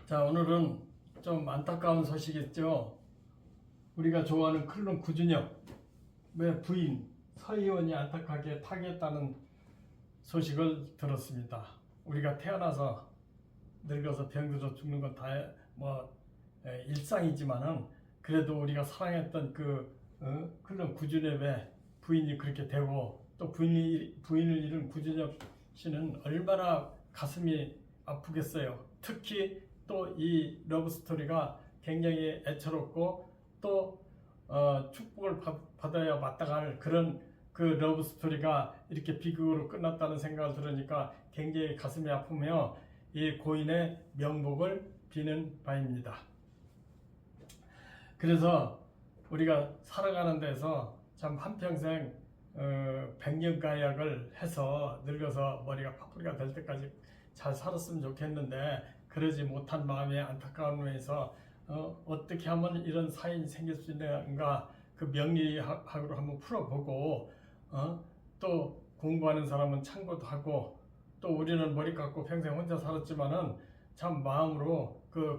자, 오늘은 좀 안타까운 소식이죠. 우리가 좋아하는 클론 구준혁의 부인 서희원이 안타깝게 타계했다는 소식을 들었습니다. 우리가 태어나서 늙어서 병들어 죽는 건 다 일상이지만은 그래도 우리가 사랑했던 클론 구준혁의 부인이 그렇게 되고 또 부인을 잃은 구준혁 씨는 얼마나 가슴이 아프겠어요. 특히 또 이 러브 스토리가 굉장히 애처롭고 또 축복을 받아야 마땅할 그런 그 러브 스토리가 이렇게 비극으로 끝났다는 생각을 들으니까 굉장히 가슴이 아프며 이 고인의 명복을 비는 바입니다. 그래서 우리가 살아가는 데서 참 한평생 백년가약을 해서 늙어서 머리가 파뿌리가 될 때까지 잘 살았으면 좋겠는데 그러지 못한 마음에 안타까움에서 어떻게 하면 이런 사인이 생길 수 있는가 그 명리학으로 한번 풀어보고 또 공부하는 사람은 참고도 하고 또 우리는 머리 깎고 평생 혼자 살았지만은 참 마음으로 그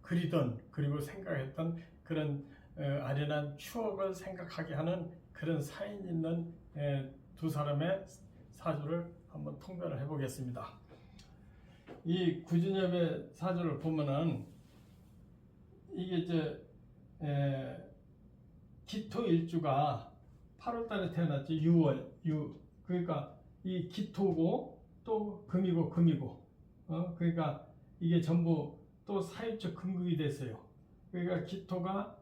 그리던 그리고 생각했던 그런 아련한 추억을 생각하게 하는 그런 사인 있는 두 사람의 사주를 한번 통변을 해보겠습니다. 이 구준엽의 사주를 보면은 이게 이제 기토일주가 8월달에 태어났죠. 6월 그러니까 이 기토고 또 금이고 그러니까 이게 전부 또 사유적 금극이 됐어요. 그러니까 기토가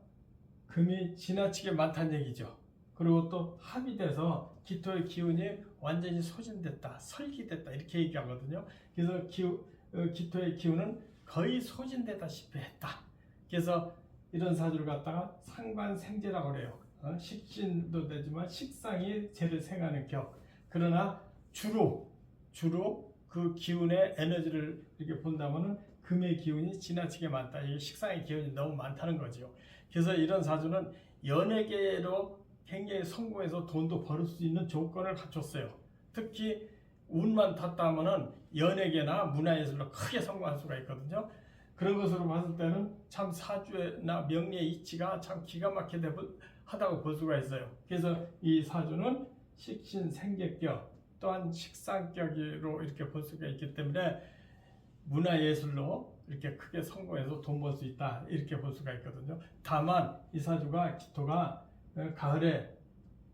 금이 지나치게 많다는 얘기죠. 그리고 또 합이 돼서 기토의 기운이 완전히 소진됐다, 설기됐다 이렇게 얘기하거든요. 그래서 기토의 기운은 거의 소진되다시피 했다. 그래서 이런 사주를 갖다가 상관생재라고 그래요. 식신도 되지만 식상이 재를 생하는 격. 그러나 주로 그 기운의 에너지를 이렇게 본다면은 금의 기운이 지나치게 많다. 이게 식상의 기운이 너무 많다는 거죠. 그래서 이런 사주는 연예계로 굉장히 성공해서 돈도 벌을 수 있는 조건을 갖췄어요. 특히 운만 탔다 하면은 연예계나 문화예술로 크게 성공할 수가 있거든요. 그런 것으로 봤을 때는 참 사주나 명리의 이치가 참 기가 막히게 하다고 볼 수가 있어요. 그래서 이 사주는 식신생계격 또한 식상격으로 이렇게 볼 수가 있기 때문에 문화예술로 이렇게 크게 성공해서 돈 벌 수 있다 이렇게 볼 수가 있거든요. 다만 이 사주가 기토가 가을에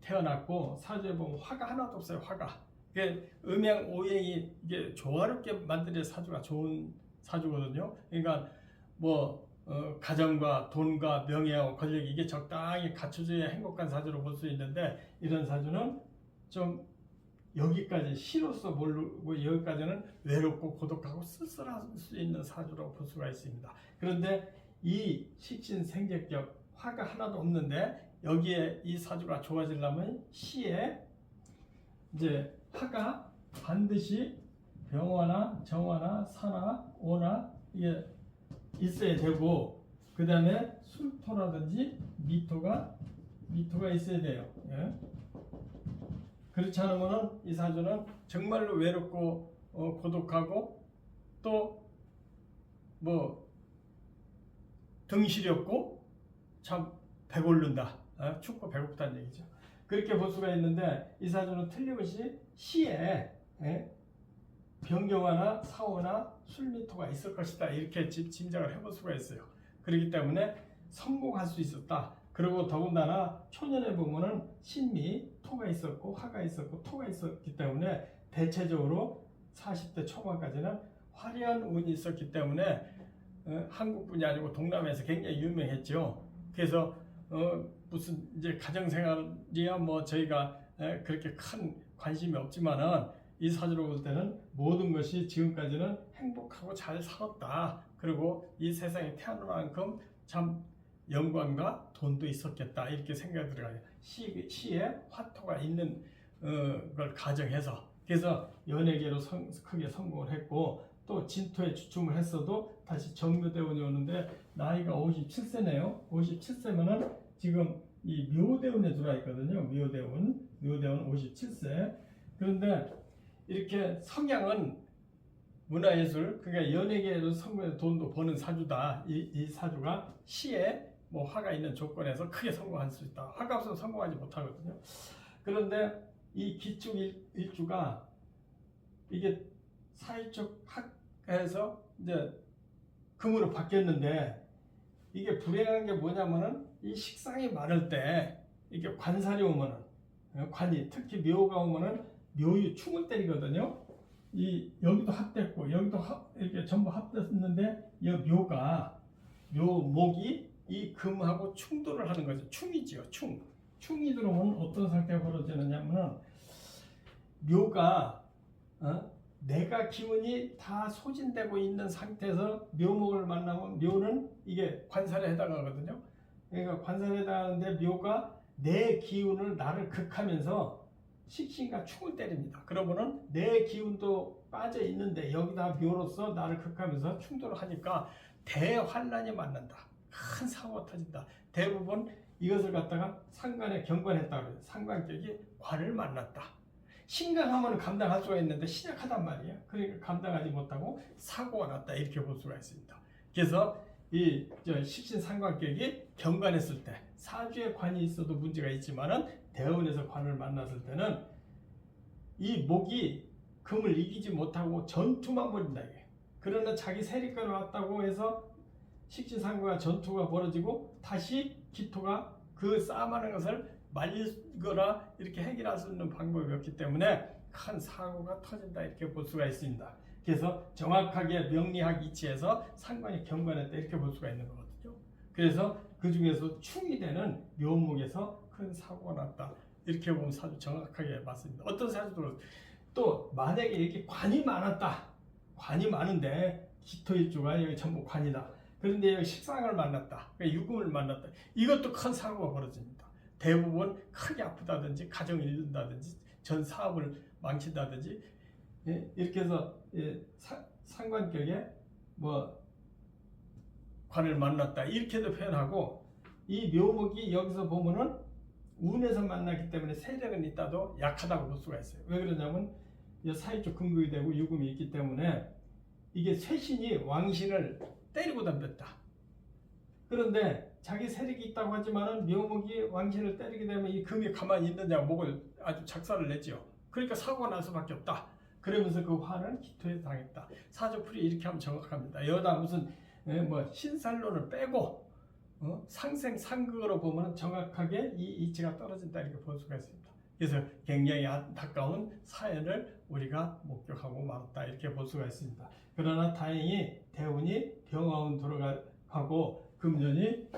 태어났고 사주에 보면 화가 하나도 없어요. 화가 음양 오행이 이게 조화롭게 만드는 사주가 좋은 사주거든요. 그러니까 가정과 돈과 명예와 권력 이게 적당히 갖춰져야 행복한 사주로 볼 수 있는데 이런 사주는 좀 여기까지 시로서 모르고 여기까지는 외롭고 고독하고 쓸쓸할 수 있는 사주로 볼 수가 있습니다. 그런데 이 식신생계격 화가 하나도 없는데 여기에 이 사주가 좋아지려면 시에 이제 화가 반드시 병화나 정화나 사나 오나 이게 있어야 되고 그 다음에 술토라든지 미토가 있어야 돼요. 예? 그렇지 않으면 이 사주는 정말로 외롭고 고독하고 또 등실이 없고 참 배고른다. 춥고 배고프다는 얘기죠. 그렇게 볼 수가 있는데 이 사주는 틀림없이 시에 병경화나 사오나 술미토가 있을 것이다 이렇게 짐작을 해볼 수가 있어요. 그렇기 때문에 성공할 수 있었다. 그리고 더군다나 초년에 보면은 신미 토가 있었고 화가 있었고 토가 있었기 때문에 대체적으로 40대 초반까지는 화려한 운이 있었기 때문에 한국뿐이 아니고 동남아에서 굉장히 유명했죠. 그래서 무슨 이제 가정생활이야 저희가 그렇게 큰 관심이 없지만은 이 사주로 볼 때는 모든 것이 지금까지는 행복하고 잘 살았다. 그리고 이 세상에 태어날 만큼 참 영광과 돈도 있었겠다 이렇게 생각이 들어요. 시에 화토가 있는 걸 가정해서 그래서 연예계로 크게 성공을 했고 또 진토에 주춤을 했어도 다시 정묘대운이 오는데 나이가 57세네요. 57세면은 지금 이 묘대운에 들어와 있거든요. 묘대운 57세. 그런데 이렇게 성향은 문화예술, 그러니까 연예계로 성공해서 돈도 버는 사주다. 이 사주가 시에 뭐 화가 있는 조건에서 크게 성공할 수 있다. 화가 없어서 성공하지 못하거든요. 그런데 이 기축 일주가 이게 사회적 학에서 이제 금으로 바뀌었는데, 이게 불행한 게 뭐냐면은 이 식상이 많을 때 이게 관살이 오면은, 관이 특히 묘가 오면은 묘유 충을 때리거든요. 이 여기도 합됐고 여기도 이렇게 전부 합됐는데 이 묘가 묘목이 이 금하고 충돌을 하는 거죠. 충이지요. 충이 들어오면 어떤 상태가 벌어지느냐면은 묘가 내가 기운이 다 소진되고 있는 상태에서 묘목을 만나면 묘는 이게 관살에 해당하거든요. 그러니까 관살에 해당하는데 묘가 내 기운을 나를 극하면서 식신과 충을 때립니다. 그러면은 내 기운도 빠져 있는데 여기다 묘로서 나를 극하면서 충돌을 하니까 대환란이 만난다. 큰 사고가 터진다. 대부분 이것을 갖다가 상관에 경관했다 그래요. 상관격이 관을 만났다. 신강하면 감당할 수가 있는데 시작하단 말이에요. 그러니까 감당하지 못하고 사고가 났다. 이렇게 볼 수가 있습니다. 그래서 이 식신상관격이 경관했을 때 사주에 관이 있어도 문제가 있지만은 대운에서 관을 만났을 때는 이 목이 금을 이기지 못하고 전투만 벌인다 이게. 그러나 자기 세력가로 왔다고 해서 식신상관과 전투가 벌어지고 다시 기토가 그 싸움하는 것을 말리거나 이렇게 해결할 수 있는 방법이 없기 때문에 큰 사고가 터진다 이렇게 볼 수가 있습니다. 그래서 정확하게 명리학 이치에서 상관이 경관했다 이렇게 볼 수가 있는 거거든요. 그래서 그 중에서 충이 되는 묘목에서 큰 사고가 났다 이렇게 보면 사주 정확하게 맞습니다. 어떤 사주도 또 만약에 이렇게 관이 많았다, 관이 많은데 기토일주가 여기 전부 관이다. 그런데 여기 식상을 만났다, 유금을 만났다. 이것도 큰 사고가 벌어집니다. 대부분 크게 아프다든지 가정을 잃는다든지 전 사업을 망친다든지 이렇게 해서 상관격에 뭐 관을 만났다 이렇게도 표현하고, 이 묘목이 여기서 보면은 운에서 만나기 때문에 세력은 있다도 약하다고 볼 수가 있어요. 왜 그러냐면 사이쪽 금극이 되고 유금이 있기 때문에 이게 쇠신이 왕신을 때리고 덤볐다. 그런데 자기 세력이 있다고 하지만은 묘목이 왕신을 때리게 되면 이 금이 가만히 있느냐 목을 아주 작살을 내죠. 그러니까 사고가 날 수밖에 없다. 그러면서 그 화는 기토에 당했다. 사주풀이 이렇게 하면 정확합니다. 여기다 무슨 뭐 신살론을 빼고 상생 상극으로 보면 정확하게 이 이치가 떨어진다 이렇게 볼 수가 있습니다. 그래서 굉장히 안타까운 사연을 우리가 목격하고 말았다 이렇게 볼 수가 있습니다. 그러나 다행히 대운이 병화운 들어가고 금전이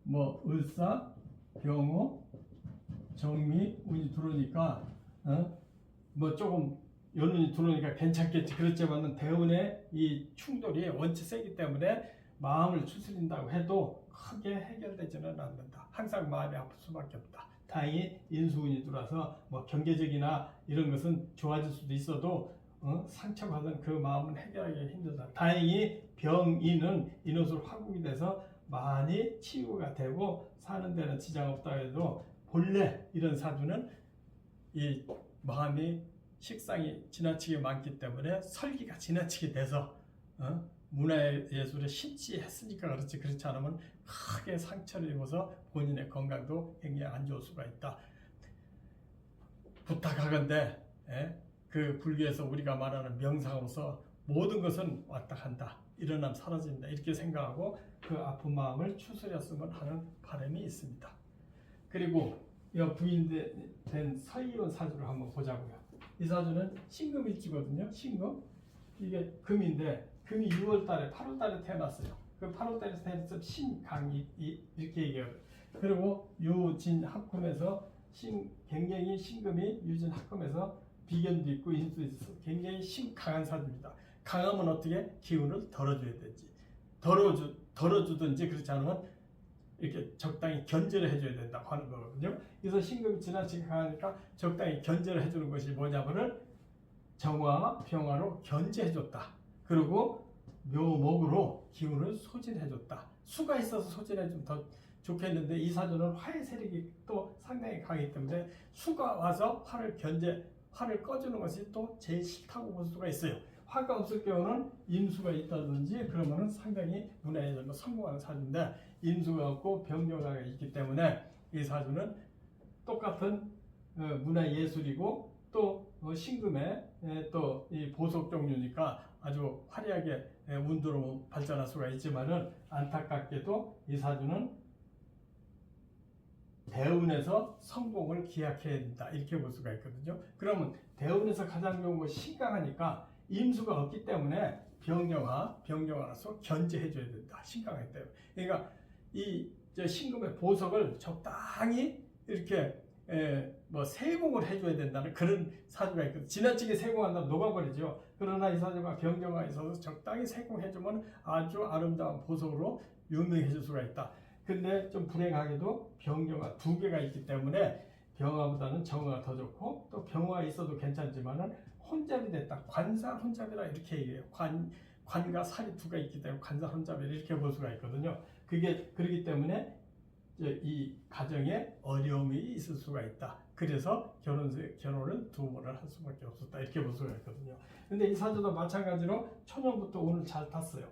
뭐 을사, 병호, 정미 운이 들어오니까 뭐 조금 연운이 들어오니까 괜찮겠지. 그렇지만은 대운의 이 충돌이 원체 세기 때문에 마음을 추스린다고 해도 크게 해결되지는 않는다. 항상 마음이 아플 수밖에 없다. 다행히 인수운이 들어와서 뭐 경제적이나 이런 것은 좋아질 수도 있어도 상처받은 그 마음은 해결하기 힘들다. 다행히 병인은 인옷으로 화국이 돼서 많이 치유가 되고 사는 데는 지장 없다 해도 본래 이런 사주는 이 마음이 식상이 지나치게 많기 때문에 설기가 지나치게 돼서 문화예술에 심취했으니까 그렇지, 그렇지 않으면 크게 상처를 입어서 본인의 건강도 굉장히 안 좋을 수가 있다. 부탁하건대 그 불교에서 우리가 말하는 명상으로서 모든 것은 왔다 간다, 일어나면 사라진다 이렇게 생각하고 그 아픈 마음을 추스렸으면 하는 바람이 있습니다. 그리고 이 부인된 서희원 사주를 한번 보자고요. 이 사주는 신금일지거든요. 신금, 이게 금인데 금이 6월달에 8월달에 태어났어요. 그 8월달에 태어나서 신강이 이렇게 얘기해요. 그리고 유진 합금에서 굉장히 신금이 유진 합금에서 비견도 있고 인수도 있어서 굉장히 강한 사주입니다. 강하면 어떻게 기운을 덜어줘야 되지, 덜어주든지 그렇지 않으면 이렇게 적당히 견제를 해줘야 된다고 하는 거거든요. 그래서 신금이 지나치게 강하니까 적당히 견제를 해주는 것이 뭐냐면은 정화, 병화로 견제해줬다. 그리고 묘목으로 기운을 소진해줬다. 수가 있어서 소진해주면 더 좋겠는데 이 사주는 화의 세력이 또 상당히 강하기 때문에 수가 와서 화를 꺼주는 것이 또 제일 싫다고 볼 수가 있어요. 화가 없을 경우는 임수가 있다든지 그러면은 상당히 문화에 성공하는 사주인데 임수가 없고 병경화가 있기 때문에 이 사주는 똑같은 문화예술이고 또 신금의 또 이 보석 종류니까 아주 화려하게 운도로 발전할 수가 있지만은 안타깝게도 이 사주는 대운에서 성공을 기약해야 된다 이렇게 볼 수가 있거든요. 그러면 대운에서 가장 좋은 것이 신강하니까 임수가 없기 때문에 병경화로서 견제해 줘야 된다. 신강하기 때문에. 그러니까 이 신금의 보석을 적당히 이렇게 뭐 세공을 해줘야 된다는 그런 사주가 있거든요. 지나치게 세공한다면 녹아버리죠. 그러나 이 사주가 병경화에 있어서 적당히 세공해주면 아주 아름다운 보석으로 유명해질 수가 있다. 근데 좀 불행하게도 병경화 두 개가 있기 때문에 병화보다는 정화가 더 좋고 또 병화가 있어도 괜찮지만은 혼잡이 됐다. 관사 혼잡이라 이렇게 얘기해요. 관과 살이 두 개 있기 때문에 관사 혼잡이 이렇게 볼 수가 있거든요. 그게 그렇기 때문에 이 가정에 어려움이 있을 수가 있다. 그래서 결혼을 두 번을 할 수밖에 없었다. 이렇게 볼 수가 있거든요. 근데 이 사주도 마찬가지로 초년부터 운을 잘 탔어요.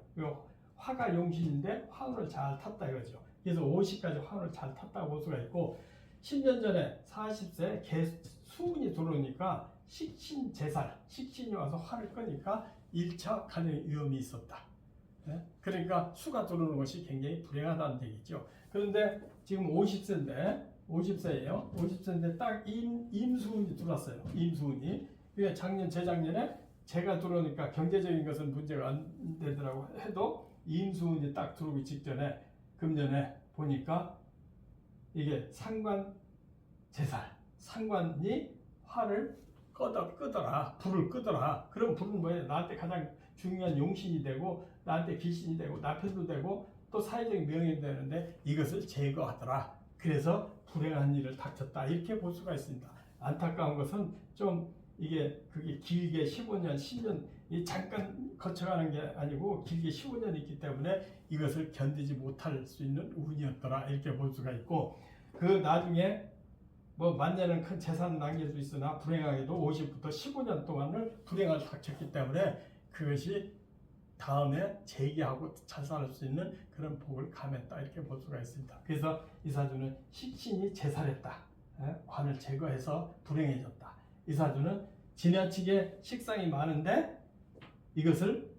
화가 용신인데 화운을 잘 탔다 이거죠. 그래서 50까지 화운을 잘 탔다고 볼 수가 있고 10년 전에 40세 수운이 들어오니까 식신제살, 식신이 와서 화를 끄니까 1차 가정의 위험이 있었다. 그러니까 수가 들어오는 것이 굉장히 불행하다는 얘기죠. 그런데 지금 50세인데 50세예요. 50세인데 딱 임수운이 들어왔어요. 임수운이. 그게 작년 재작년에 제가 들어오니까 경제적인 것은 문제가 안 되더라고 해도 임수운이 딱 들어오기 직전에 금년에 보니까 이게 상관 제살, 상관이 화를 끄더라, 불을 끄더라. 그럼 불은 뭐예요? 나한테 가장 중요한 용신이 되고 나한테 귀신이 되고 나편도 되고 또 사회적인 명예도 되는데 이것을 제거하더라. 그래서 불행한 일을 닥쳤다. 이렇게 볼 수가 있습니다. 안타까운 것은 좀 그게 길게 15년, 10년 잠깐 거쳐가는 게 아니고 길게 15년이 있기 때문에 이것을 견디지 못할 수 있는 운이었더라. 이렇게 볼 수가 있고 그 나중에 뭐 만년은 큰 재산을 남길 수 있으나 불행하게도 50부터 15년 동안을 불행을 닥쳤기 때문에 그것이 다음에 재기하고 잘 살 수 있는 그런 복을 감했다 이렇게 볼 수가 있습니다. 그래서 이 사주는 식신이 제살했다. 관을 제거해서 불행해졌다. 이 사주는 지나치게 식상이 많은데 이것을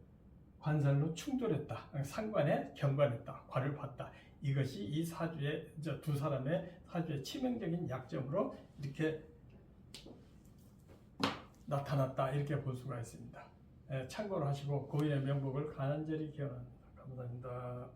관살로 충돌했다. 상관에 경관했다. 관을 봤다. 이것이 이 사주의 두 사람의 사주의 치명적인 약점으로 이렇게 나타났다 이렇게 볼 수가 있습니다. 참고로 하시고 고인의 명복을 간절히 기원합니다. 감사합니다.